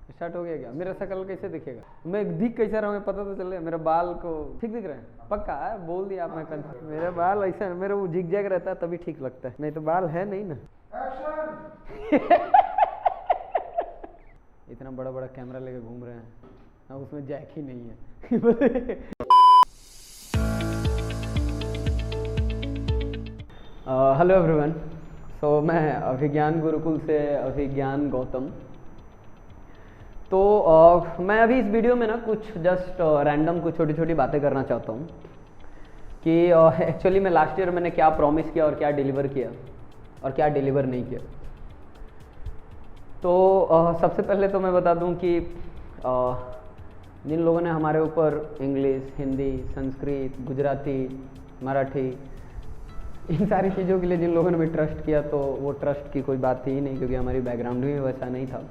Start हो गया क्या? मेरा शक्ल कैसे दिखेगा? मैं दिख कैसा रहा हूँ पता तो चले। मेरा बाल को ठीक दिख रहा है? पक्का है? बोल दिया आपने कल। मेरा बाल ऐसा है, मेरा वो जिग जैग रहता है तभी ठीक लगता है, नहीं तो बाल है नहीं ना। इतना बड़ा बड़ा कैमरा लेके घूम रहे हैं, अब उसमें जैक ही नहीं है। Hello everyone. सो मैं अभिज्ञान गुरुकुल से अभिज्ञान गौतम। तो मैं अभी इस वीडियो में ना कुछ जस्ट रैंडम कुछ छोटी छोटी बातें करना चाहता हूँ कि एक्चुअली मैं लास्ट ईयर मैंने क्या प्रॉमिस किया और क्या डिलीवर किया और क्या डिलीवर नहीं किया। तो सबसे पहले तो मैं बता दूं कि जिन लोगों ने हमारे ऊपर इंग्लिश, हिंदी, संस्कृत, गुजराती, मराठी, इन सारी चीज़ों के लिए जिन लोगों ने भी ट्रस्ट किया, तो वो ट्रस्ट की कोई बात थी ही नहीं, क्योंकि हमारी बैकग्राउंड भी वैसा नहीं था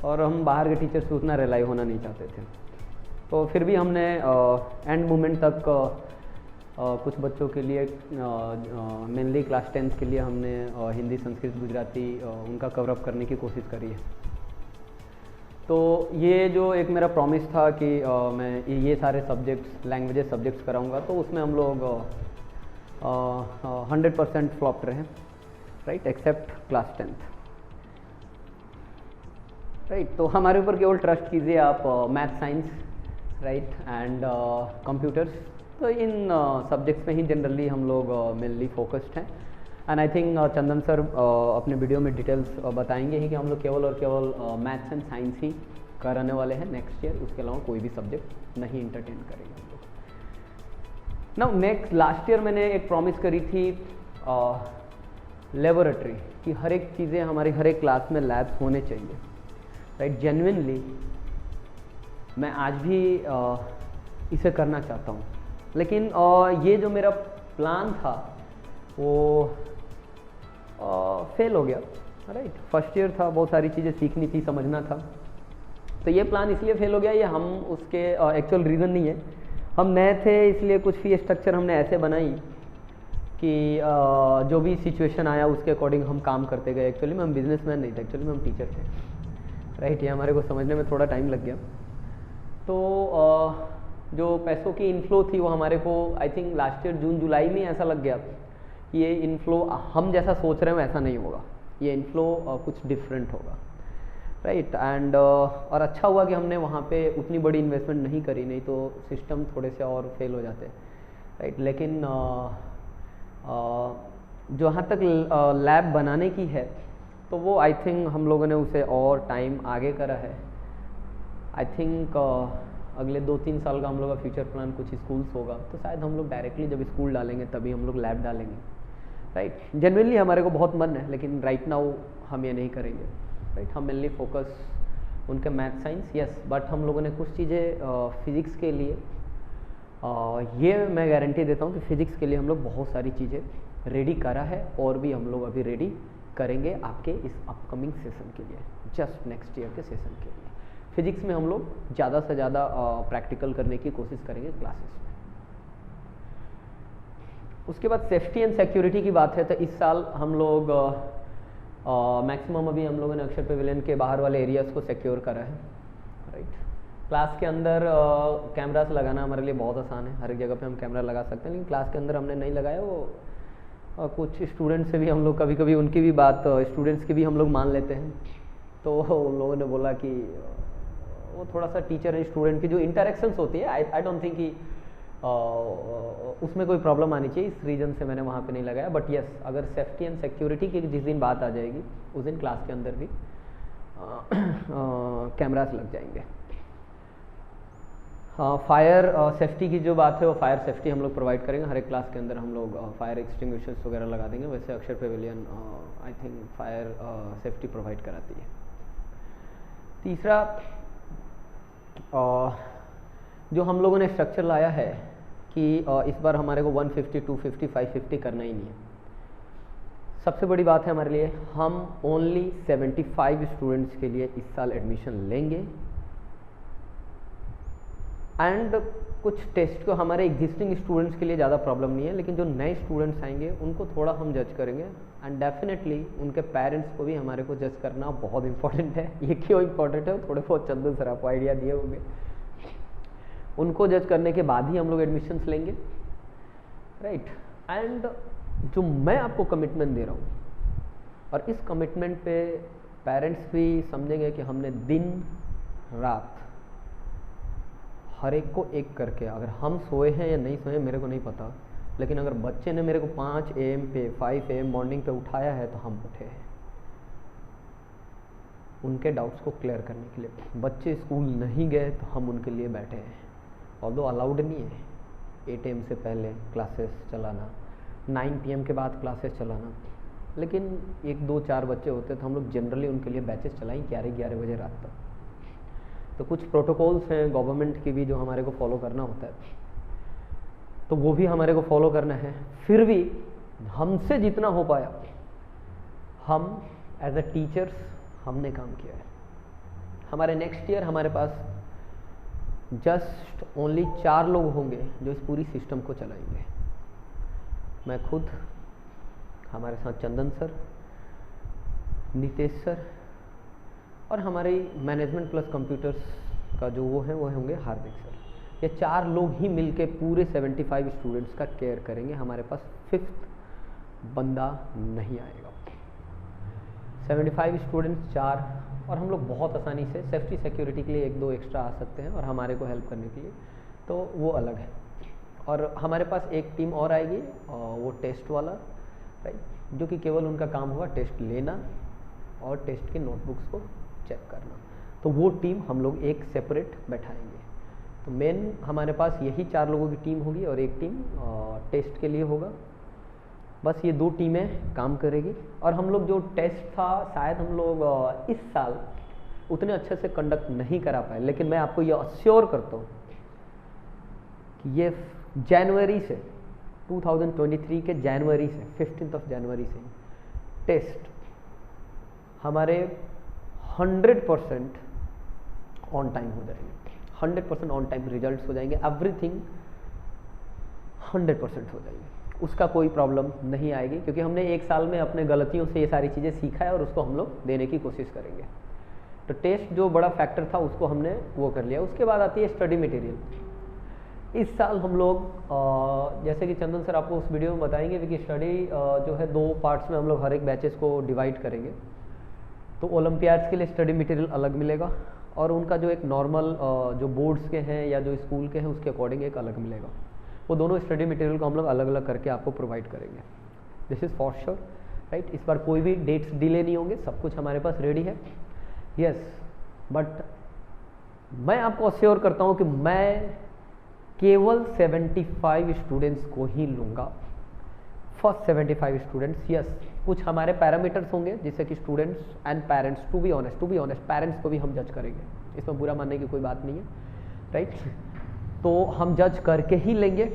और हम बाहर के टीचर से उतना रिलाई होना नहीं चाहते थे। तो फिर भी हमने एंड मोमेंट तक कुछ बच्चों के लिए मेनली क्लास 10 के लिए हमने हिंदी, संस्कृत, गुजराती उनका कवर अप करने की कोशिश करी है। तो ये जो एक मेरा प्रॉमिस था कि मैं ये सारे सब्जेक्ट्स, लैंग्वेजेस सब्जेक्ट्स कराऊंगा, तो उसमें हम लोग 100% फ्लॉप रहे, right, accept class 10th, right. तो हमारे ऊपर केवल ट्रस्ट कीजिए आप, math, science, right, and computers. तो इन सब्जेक्ट्स में ही जनरली हम लोग मेनली फोकस्ड हैं। And I think Chandan sir अपने वीडियो में डिटेल्स बताएंगे ही कि हम लोग केवल और केवल मैथ्स एंड साइंस ही कराने वाले हैं नेक्स्ट ईयर। उसके अलावा कोई भी सब्जेक्ट नहीं इंटरटेन करेंगे हम लोग। नाउ नेक्स्ट, लास्ट ईयर मैंने एक प्रॉमिस करी थी लेबोरेटरी कि हर एक चीज़ें हमारी हर एक क्लास में लैब्स होने चाहिए, राइट। जेन्युइनली मैं आज भी इसे करना चाहता हूँ, लेकिन ये जो मेरा प्लान था वो फेल हो गया, राइट। फर्स्ट ईयर था, बहुत सारी चीज़ें सीखनी थी, समझना था। तो ये प्लान इसलिए फेल हो गया, ये हम उसके एक्चुअल रीज़न नहीं है। हम नए थे इसलिए कुछ फी स्ट्रक्चर हमने ऐसे बनाई कि जो भी सिचुएशन आया उसके अकॉर्डिंग हम काम करते गए। एक्चुअली में हम बिजनेसमैन नहीं थे, एक्चुअली में हम टीचर थे, राइट। ये हमारे को समझने में थोड़ा टाइम लग गया। तो जो पैसों की इनफ्लो थी वो हमारे को आई थिंक लास्ट ईयर जून जुलाई में ऐसा लग गया कि ये इनफ्लो हम जैसा सोच रहे हैं वैसा नहीं होगा, ये इनफ्लो कुछ डिफरेंट होगा, राइट। एंड और अच्छा हुआ कि हमने वहाँ पे उतनी बड़ी इन्वेस्टमेंट नहीं करी, नहीं तो सिस्टम थोड़े से और फेल हो जाते, राइट। लेकिन जहाँ तक लैब बनाने की है तो वो आई थिंक हम लोगों ने उसे और टाइम आगे करा है। आई थिंक अगले 2-3 साल का हम लोग का फ्यूचर प्लान कुछ स्कूल्स होगा, तो शायद हम लोग डायरेक्टली जब स्कूल डालेंगे तभी हम लोग लैब डालेंगे, राइट। जेन्युइनली हमारे को बहुत मन है, लेकिन राइट नाउ हम ये नहीं करेंगे, राइट। हम मेनली फोकस उनके मैथ, साइंस, यस, बट हम लोगों ने कुछ चीज़ें फिज़िक्स के लिए, ये मैं गारंटी देता हूँ कि फ़िज़िक्स के लिए हम लोग बहुत सारी चीज़ें रेडी करा है और भी हम लोग अभी रेडी करेंगे आपके इस अपकमिंग सेशन के लिए, जस्ट नेक्स्ट ईयर के सेशन के लिए। फिजिक्स में हम लोग ज़्यादा से ज़्यादा प्रैक्टिकल करने की कोशिश करेंगे क्लासेस में। उसके बाद सेफ्टी एंड सिक्योरिटी की बात है, तो इस साल हम लोग मैक्सिमम अभी हम लोगों ने अक्षर पेविलियन के बाहर वाले एरियाज़ को सिक्योर करा है, राइट। क्लास के अंदर कैमरास लगाना हमारे लिए बहुत आसान है, हर एक जगह पे हम कैमरा लगा सकते हैं, लेकिन क्लास के अंदर हमने नहीं लगाया। वो कुछ स्टूडेंट्स से भी हम लोग कभी कभी उनकी भी बात, स्टूडेंट्स की भी हम लोग मान लेते हैं। तो उन लोगों ने बोला कि वो थोड़ा सा टीचर एंड स्टूडेंट की जो इंटरेक्शंस होती है, आई डोंट थिंक कि उसमें कोई प्रॉब्लम आनी चाहिए, इस रीज़न से मैंने वहाँ पे नहीं लगाया। बट यस, अगर सेफ्टी एंड सिक्योरिटी की जिस दिन बात आ जाएगी उस दिन क्लास के अंदर भी कैमरास लग जाएंगे। फायर सेफ्टी की जो बात है, वो फायर सेफ्टी हम लोग प्रोवाइड करेंगे। हर एक क्लास के अंदर हम लोग फायर एक्सटिंग्विशर्स वगैरह लगा देंगे। वैसे अक्षर Pavilion I think fire safety provide कराती है। तीसरा, जो हम लोगों ने स्ट्रक्चर लाया है कि इस बार हमारे को 150, 250, 550 करना ही नहीं है। सबसे बड़ी बात है हमारे लिए, हम ओनली 75 स्टूडेंट्स के लिए इस साल एडमिशन लेंगे। एंड कुछ टेस्ट को हमारे एग्जिस्टिंग स्टूडेंट्स के लिए ज़्यादा प्रॉब्लम नहीं है, लेकिन जो नए स्टूडेंट्स आएंगे उनको थोड़ा हम जज करेंगे। एंड डेफिनेटली उनके पेरेंट्स को भी हमारे को जज करना बहुत इंपॉर्टेंट है। ये क्यों इंपॉर्टेंट है, थोड़े बहुत चंदन सर आपको आइडिया दिए होंगे। उनको जज करने के बाद ही हम लोग एडमिशन्स लेंगे, राइट। एंड जो मैं आपको कमिटमेंट दे रहा हूँ, और इस कमिटमेंट पे पेरेंट्स भी समझेंगे कि हमने दिन रात हर एक को एक करके, अगर हम सोए हैं या नहीं सोए मेरे को नहीं पता, लेकिन अगर बच्चे ने मेरे को 5 AM पे 5 AM मॉर्निंग पे उठाया है तो हम उठे हैं उनके डाउट्स को क्लियर करने के लिए। बच्चे स्कूल नहीं गए तो हम उनके लिए बैठे हैं, ऑल्दो अलाउड नहीं है 8 AM से पहले क्लासेस चलाना, 9 PM के बाद क्लासेस चलाना, लेकिन 1, 2, 4 बच्चे होते तो हम लोग जनरली उनके लिए बैचेस चलाएं 11 बजे रात तक। तो कुछ प्रोटोकॉल्स हैं गवर्नमेंट की भी जो हमारे को फॉलो करना होता है, तो वो भी हमारे को फॉलो करना है। फिर भी हमसे जितना हो पाया हम एज अ टीचर्स हमने काम किया है। हमारे नेक्स्ट ईयर हमारे पास जस्ट ओनली 4 लोग होंगे जो इस पूरी सिस्टम को चलाएंगे। मैं खुद, हमारे साथ चंदन सर, नितेश सर, और हमारे मैनेजमेंट प्लस कंप्यूटर्स का जो वो होंगे हार्दिक सर। ये 4 लोग ही मिलके पूरे 75 स्टूडेंट्स का केयर करेंगे। हमारे पास 5th बंदा नहीं आएगा। 75 स्टूडेंट्स 4, और हम लोग बहुत आसानी से सेफ्टी सिक्योरिटी के लिए 1-2 एक्स्ट्रा आ सकते हैं और हमारे को हेल्प करने के लिए, तो वो अलग है। और हमारे पास एक टीम और आएगी, वो टेस्ट वाला, राइट, जो कि केवल उनका काम होगा टेस्ट लेना और टेस्ट के नोटबुक्स को चेक करना। तो वो टीम हम लोग एक सेपरेट बैठाएंगे। तो मेन हमारे पास यही 4 लोगों की टीम होगी और एक टीम टेस्ट के लिए होगा। बस ये 2 टीमें काम करेगी। और हम लोग जो टेस्ट था शायद हम लोग इस साल उतने अच्छे से कंडक्ट नहीं करा पाए, लेकिन मैं आपको ये अश्योर करता हूँ कि ये जनवरी से 2023 के जनवरी से 15 जनवरी से टेस्ट हमारे 100% ऑन टाइम हो जाएंगे। 100% ऑन टाइम रिजल्ट्स हो जाएंगे। एवरीथिंग 100% हो जाएंगे, उसका कोई प्रॉब्लम नहीं आएगी, क्योंकि हमने एक साल में अपने गलतियों से ये सारी चीज़ें सीखा है और उसको हम लोग देने की कोशिश करेंगे। तो टेस्ट जो बड़ा फैक्टर था उसको हमने वो कर लिया। उसके बाद आती है स्टडी मटेरियल। इस साल हम लोग जैसे कि चंदन सर आपको उस वीडियो में बताएंगे कि स्टडी जो है 2 पार्ट्स में हम लोग हर एक बैचेस को डिवाइड करेंगे। तो ओलंपियाड्स के लिए स्टडी मटेरियल अलग मिलेगा और उनका जो एक नॉर्मल जो बोर्ड्स के हैं या जो स्कूल के हैं उसके अकॉर्डिंग एक अलग मिलेगा। वो दोनों स्टडी मटेरियल को हम लोग अलग अलग करके आपको प्रोवाइड करेंगे। This is for sure, right. इस बार कोई भी डेट्स डिले नहीं होंगे, सब कुछ हमारे पास रेडी है। यस, बट मैं आपको अश्योर करता हूँ कि मैं केवल 75 स्टूडेंट्स को ही लूँगा। First 75 students. यस, कुछ हमारे पैरामीटर्स होंगे जिससे कि students and parents, to be honest parents को भी हम जज करेंगे, इसमें बुरा मानने की कोई बात नहीं है, राइट। तो हम जज करके ही लेंगे।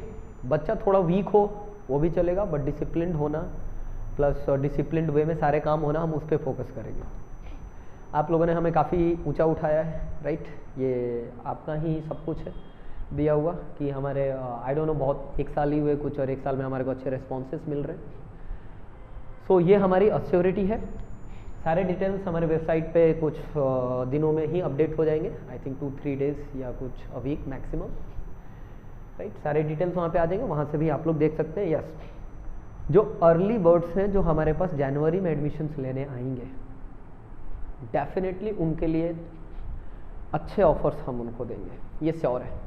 बच्चा थोड़ा वीक हो वो भी चलेगा, बट डिसिप्लिन्ड होना प्लस डिसिप्लिन्ड वे में सारे काम होना, हम उस पर फोकस करेंगे। आप लोगों ने हमें काफ़ी ऊंचा उठाया है, राइट। ये आपका ही सब कुछ है दिया हुआ कि हमारे आई डोंट नो बहुत 1 साल ही हुए कुछ, और 1 साल में हमारे को अच्छे रिस्पॉन्सेस मिल रहे हैं। सो ये हमारी अश्योरिटी है। सारे डिटेल्स हमारे वेबसाइट पे कुछ दिनों में ही अपडेट हो जाएंगे। आई थिंक 2-3 डेज या कुछ अ वीक मैक्सिमम, राइट। सारे डिटेल्स वहाँ पे आ जाएंगे, वहाँ से भी आप लोग देख सकते हैं। यस, जो अर्ली बर्ड्स हैं जो हमारे पास जनवरी में एडमिशन्स लेने आएंगे, डेफिनेटली उनके लिए अच्छे ऑफर्स हम उनको देंगे, ये श्योर है।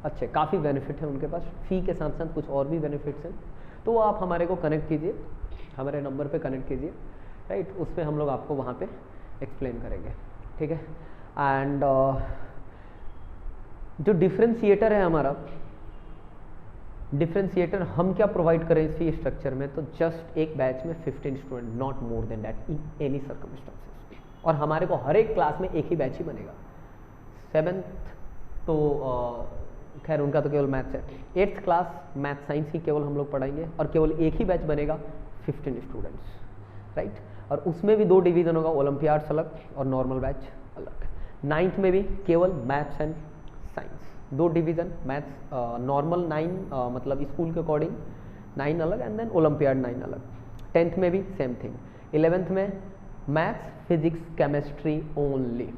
अच्छे काफ़ी बेनिफिट है उनके पास, फ़ी के साथ साथ कुछ और भी बेनिफिट्स हैं। तो वो आप हमारे को कनेक्ट कीजिए, हमारे नंबर पे कनेक्ट कीजिए, राइट। उस पर हम लोग आपको वहाँ पे एक्सप्लेन करेंगे, ठीक है। एंड जो डिफ्रेंशिएटर है हमारा, डिफ्रेंशिएटर हम क्या प्रोवाइड करें इस फी स्ट्रक्चर में, तो जस्ट एक बैच में 15 student, not more than that in any circumstances. और हमारे को हर एक क्लास में एक ही बैच ही बनेगा। 7th तो खैर उनका तो केवल मैथ्स है। 8th क्लास मैथ साइंस ही केवल हम लोग पढ़ाएंगे और केवल एक ही बैच बनेगा 15 स्टूडेंट्स, राइट। और उसमें भी 2 डिवीज़न होगा, ओलंपियाड्स अलग और नॉर्मल बैच अलग। 9th में भी केवल maths and science, 2 division, maths normal 9 मतलब स्कूल के अकॉर्डिंग 9 अलग एंड देन ओलंपियाड 9 अलग। 10th में भी सेम थिंग, 11th में maths physics chemistry only,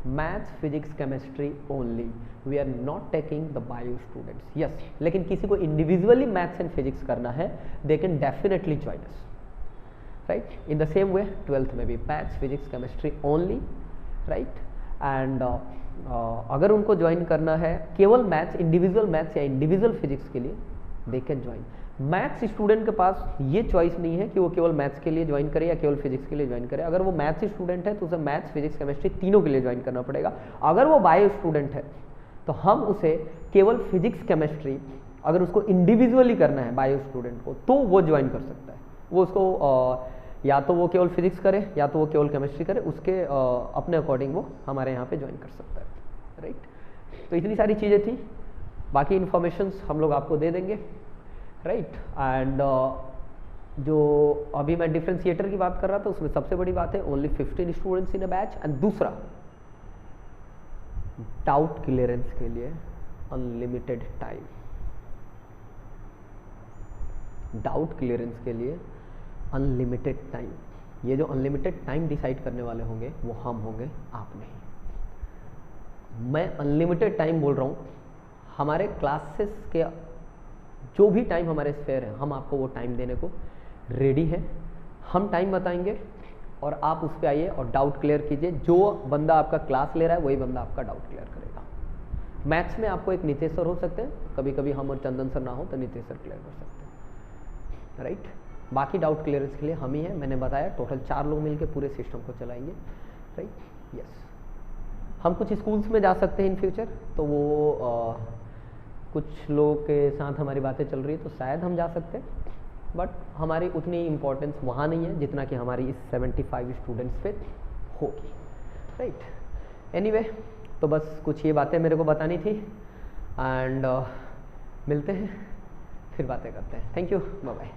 maths physics chemistry only, we are not taking the bio students. Yes, लेकिन किसी को इंडिविजुअली मैथ्स एंड फिजिक्स करना है, they can definitely join us, right. In the same way 12th में भी maths physics chemistry only, right. And अगर उनको join करना है केवल मैथ्स, इंडिविजुअल मैथ्स या इंडिविजुअल फिजिक्स के लिए, they can join. Maths student के पास ये चॉइस नहीं है कि वो केवल मैथ्स के लिए ज्वाइन करे या केवल फिजिक्स के लिए ज्वाइन करे। अगर वो मैथ्स स्टूडेंट है तो उसे मैथ्स फिजिक्स केमिस्ट्री तीनों के लिए ज्वाइन करना पड़ेगा। अगर वो बायो स्टूडेंट है तो हम उसे केवल फिजिक्स केमिस्ट्री, अगर उसको इंडिविजुअली करना है बायो स्टूडेंट को, तो वो ज्वाइन कर सकता है। वो उसको या तो वो केवल फिजिक्स करे या तो वो केवल केमिस्ट्री करे, उसके अपने अकॉर्डिंग वो हमारे यहाँ पे ज्वाइन कर सकता है, राइट। तो इतनी सारी चीज़ें थी, बाकी इन्फॉर्मेशंस हम लोग आपको दे देंगे, राइट। एंड जो अभी मैं डिफरेंशिएटर की बात कर रहा था, उसमें सबसे बड़ी बात है only 15 students in a batch. And दूसरा, डाउट क्लियरेंस के लिए अनलिमिटेड टाइम, डाउट क्लियरेंस के लिए अनलिमिटेड टाइम। ये जो अनलिमिटेड टाइम डिसाइड करने वाले होंगे वो हम होंगे, आप नहीं। मैं अनलिमिटेड टाइम बोल रहा हूँ, हमारे क्लासेस के जो भी टाइम हमारे स्पेयर है, हम आपको वो टाइम देने को रेडी है। हम टाइम बताएंगे और आप उस पर आइए और डाउट क्लियर कीजिए। जो बंदा आपका क्लास ले रहा है वही बंदा आपका डाउट क्लियर करेगा। मैथ्स में आपको एक नितेश सर हो सकते हैं, कभी कभी हम और चंदन सर ना हो तो नितेश सर क्लियर कर सकते हैं, राइट। बाकी डाउट क्लियरेंस के लिए हम ही हैं। मैंने बताया टोटल 4 लोग मिलकर पूरे सिस्टम को चलाएंगे, राइट। यस, हम कुछ स्कूल्स में जा सकते हैं इन फ्यूचर, तो वो कुछ लोगों के साथ हमारी बातें चल रही है, तो शायद हम जा सकते हैं, बट हमारी उतनी इम्पोर्टेंस वहाँ नहीं है जितना कि हमारी इस 75 स्टूडेंट्स पे होगी, राइट। एनीवे, तो बस कुछ ये बातें मेरे को बतानी थी। एंड मिलते हैं, फिर बातें करते हैं। Thank you, bye bye.